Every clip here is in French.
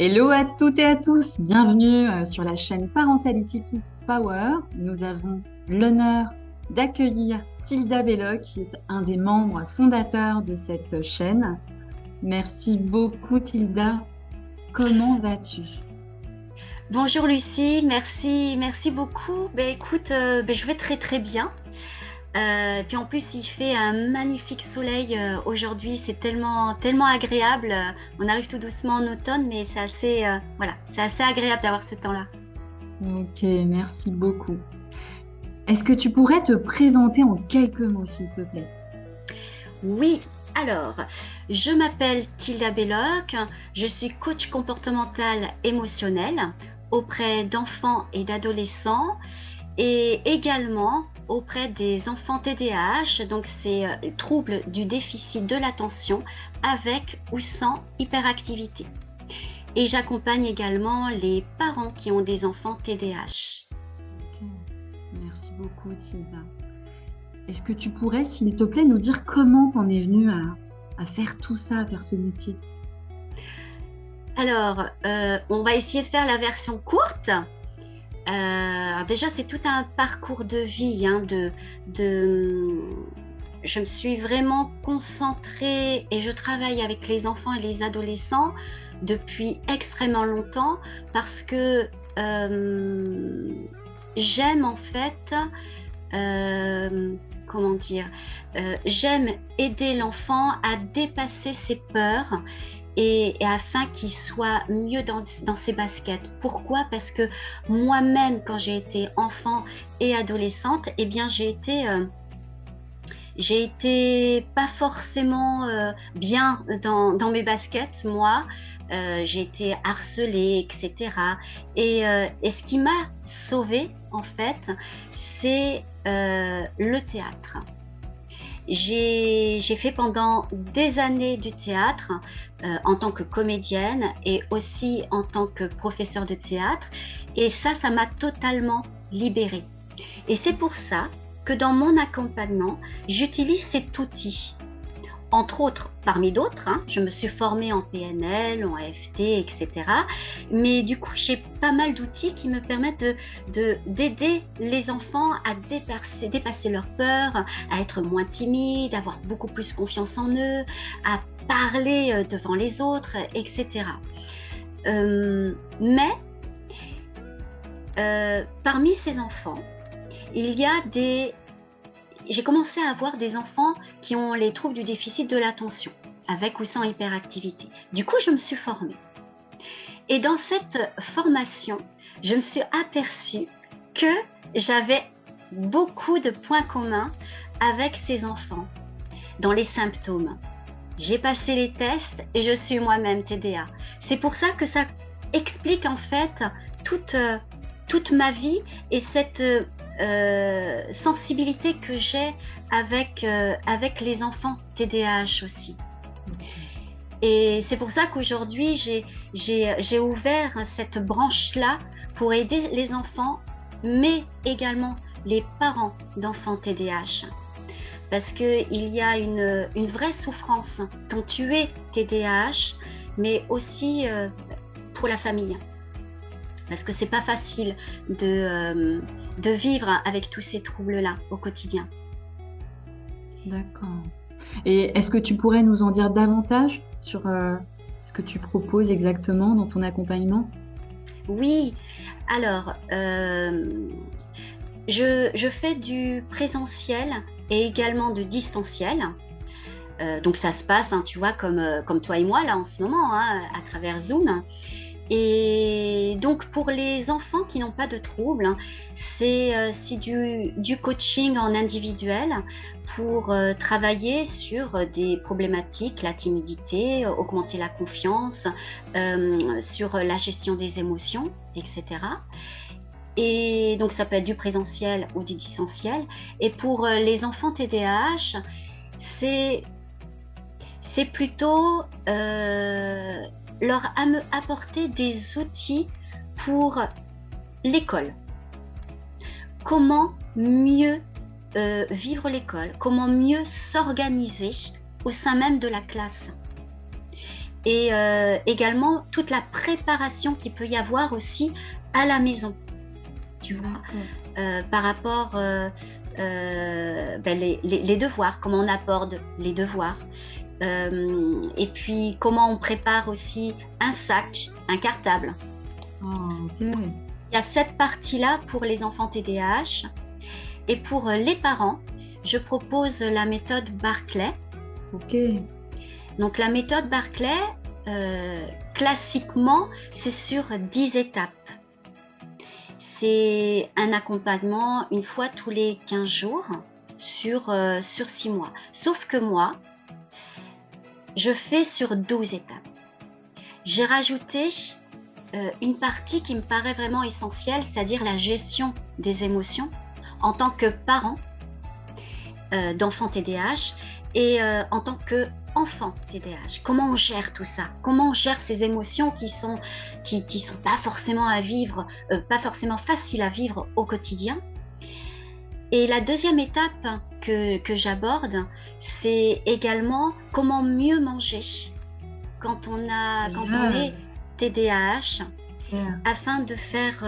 Hello à toutes et à tous, bienvenue sur la chaîne Parentality Kids Power. Nous avons l'honneur d'accueillir Tilda Belloc, qui est un des membres fondateurs de cette chaîne. Merci beaucoup Tilda. Comment vas-tu? Bonjour Lucie, merci beaucoup. Écoute, je vais très très bien. Puis en plus, il fait un magnifique soleil aujourd'hui. C'est tellement agréable. On arrive tout doucement en automne, mais c'est assez, voilà, c'est assez agréable d'avoir ce temps-là. Ok, merci beaucoup. Est-ce que tu pourrais te présenter en quelques mots, s'il te plaît? Oui, alors, je m'appelle Tilda Belloc. Je suis coach comportemental émotionnel auprès d'enfants et d'adolescents, et également auprès des enfants TDAH, donc c'est troubles du déficit de l'attention avec ou sans hyperactivité. Et j'accompagne également les parents qui ont des enfants TDAH. Ok, merci beaucoup Tilda. Est-ce que tu pourrais, s'il te plaît, nous dire comment t'en es venue à faire tout ça, à faire ce métier? Alors, on va essayer de faire la version courte. Déjà, c'est tout un parcours de vie, hein, je me suis vraiment concentrée et je travaille avec les enfants et les adolescents depuis extrêmement longtemps parce que j'aime en fait, comment dire, j'aime aider l'enfant à dépasser ses peurs et afin qu'il soit mieux dans ses baskets. Pourquoi? Parce que moi-même, quand j'ai été enfant et adolescente, eh bien, j'ai été pas forcément bien dans mes baskets, moi. J'ai été harcelée, etc. Et ce qui m'a sauvée, en fait, c'est le théâtre. J'ai fait pendant des années du théâtre en tant que comédienne et aussi en tant que professeure de théâtre. Et ça m'a totalement libérée. Et c'est pour ça que dans mon accompagnement, j'utilise cet outil. Entre autres, parmi d'autres, hein, je me suis formée en PNL, en EFT, etc. Mais du coup, j'ai pas mal d'outils qui me permettent d'aider les enfants à dépasser leurs peurs, à être moins timides, à avoir beaucoup plus confiance en eux, à parler devant les autres, etc. Mais parmi ces enfants, il y a j'ai commencé à avoir des enfants qui ont les troubles du déficit de l'attention, avec ou sans hyperactivité. Du coup, je me suis formée. Et dans cette formation, je me suis aperçue que j'avais beaucoup de points communs avec ces enfants dans les symptômes. J'ai passé les tests et je suis moi-même TDA. C'est pour ça que ça explique en fait toute ma vie et cette sensibilité que j'ai avec les enfants TDAH aussi. Et c'est pour ça qu'aujourd'hui, j'ai ouvert cette branche-là pour aider les enfants, mais également les parents d'enfants TDAH. Parce qu'il y a une vraie souffrance quand tu es TDAH, mais aussi pour la famille. Parce que c'est pas facile de vivre avec tous ces troubles-là au quotidien. D'accord. Et est-ce que tu pourrais nous en dire davantage sur ce que tu proposes exactement dans ton accompagnement? Oui, alors, je fais du présentiel et également du distanciel. Donc ça se passe, hein, tu vois, comme toi et moi là en ce moment, hein, à travers Zoom. Et donc pour les enfants qui n'ont pas de troubles, hein, c'est du coaching en individuel pour travailler sur des problématiques, la timidité, augmenter la confiance, sur la gestion des émotions, etc. Et donc ça peut être du présentiel ou du distanciel. Et pour les enfants TDAH, c'est c'est plutôt leur apporter des outils pour l'école. Comment mieux vivre l'école, comment mieux s'organiser au sein même de la classe. et également toute la préparation qu'il peut y avoir aussi à la maison, tu vois, par rapport les devoirs, comment on aborde les devoirs, et puis comment on prépare aussi un sac, un cartable. Ok. Il y a cette partie-là pour les enfants TDAH. Et pour les parents, je propose la méthode Barclay. Ok. Donc la méthode Barclay, classiquement, c'est sur 10 étapes. C'est un accompagnement une fois tous les 15 jours sur 6 mois. Sauf que moi, je fais sur 12 étapes. J'ai rajouté une partie qui me paraît vraiment essentielle, c'est-à-dire la gestion des émotions en tant que parent d'enfants TDAH et en tant qu'enfant TDAH. Comment on gère tout ça? Comment on gère ces émotions qui sont pas forcément à vivre, pas forcément faciles à vivre au quotidien? Et la deuxième étape que j'aborde, c'est également comment mieux manger quand on est TDAH, afin de faire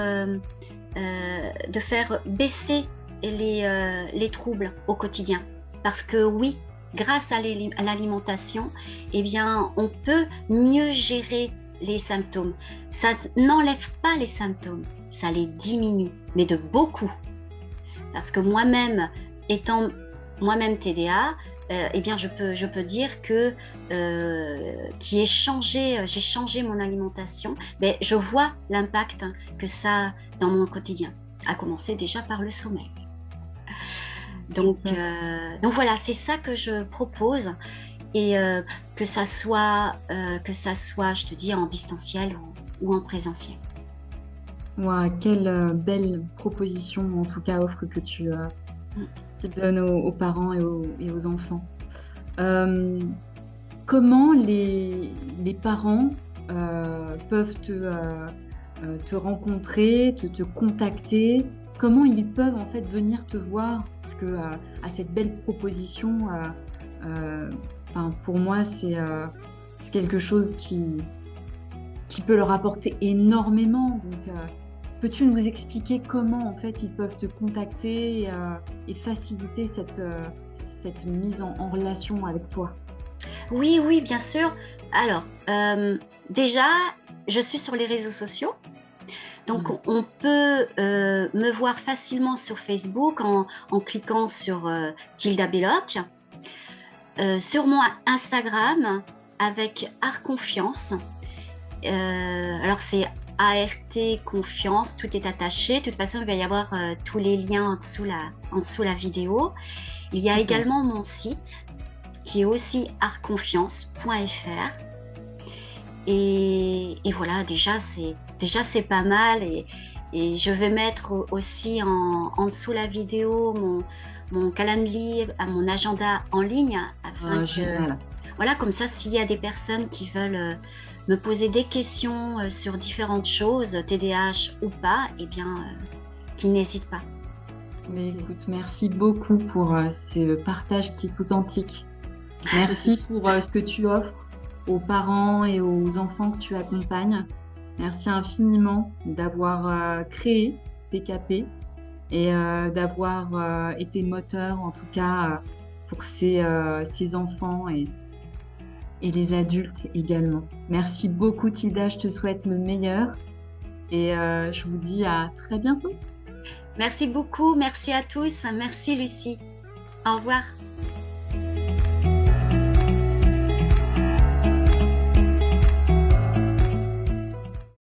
baisser les troubles au quotidien. Parce que oui, grâce à l'alimentation, eh bien, on peut mieux gérer les symptômes. Ça n'enlève pas les symptômes, ça les diminue, mais de beaucoup. Parce que moi-même, étant moi-même TDA, eh bien, je peux dire que j'ai changé mon alimentation, mais je vois l'impact que ça a dans mon quotidien, à commencer déjà par le sommeil. Donc voilà, c'est ça que je propose, et que ça soit, je te dis, en distanciel ou en présentiel. Wow, quelle belle proposition, en tout cas, offre que tu donnes aux parents et aux enfants. Comment les parents peuvent te rencontrer, te contacter? Comment ils peuvent en fait venir te voir? Parce que à cette belle proposition, pour moi, c'est quelque chose qui peut leur apporter énormément. Donc, peux-tu nous expliquer comment en fait ils peuvent te contacter et faciliter cette mise en relation avec toi? Oui, oui, bien sûr. Alors, déjà, je suis sur les réseaux sociaux. Donc, on peut me voir facilement sur Facebook en cliquant sur Tilda Belloc. Sur mon Instagram, avec Art Confiance. Alors, c'est ART Confiance, tout est attaché. De toute façon, il va y avoir tous les liens en dessous la vidéo. Il y a également mon site, qui est aussi artconfiance.fr. Et voilà, déjà c'est pas mal, et je vais mettre aussi en dessous la vidéo mon calendrier, mon agenda en ligne, afin génial. Voilà, comme ça, s'il y a des personnes qui veulent me poser des questions sur différentes choses, TDAH ou pas, eh bien, qu'ils n'hésitent pas. Mais écoute, merci beaucoup pour ce partage qui est authentique. Merci pour ce que tu offres aux parents et aux enfants que tu accompagnes. Merci infiniment d'avoir créé PKP et d'avoir été moteur, en tout cas, pour ces enfants et les adultes également. Merci beaucoup, Tilda. Je te souhaite le meilleur et je vous dis à très bientôt. Merci beaucoup, merci à tous. Merci Lucie. Au revoir.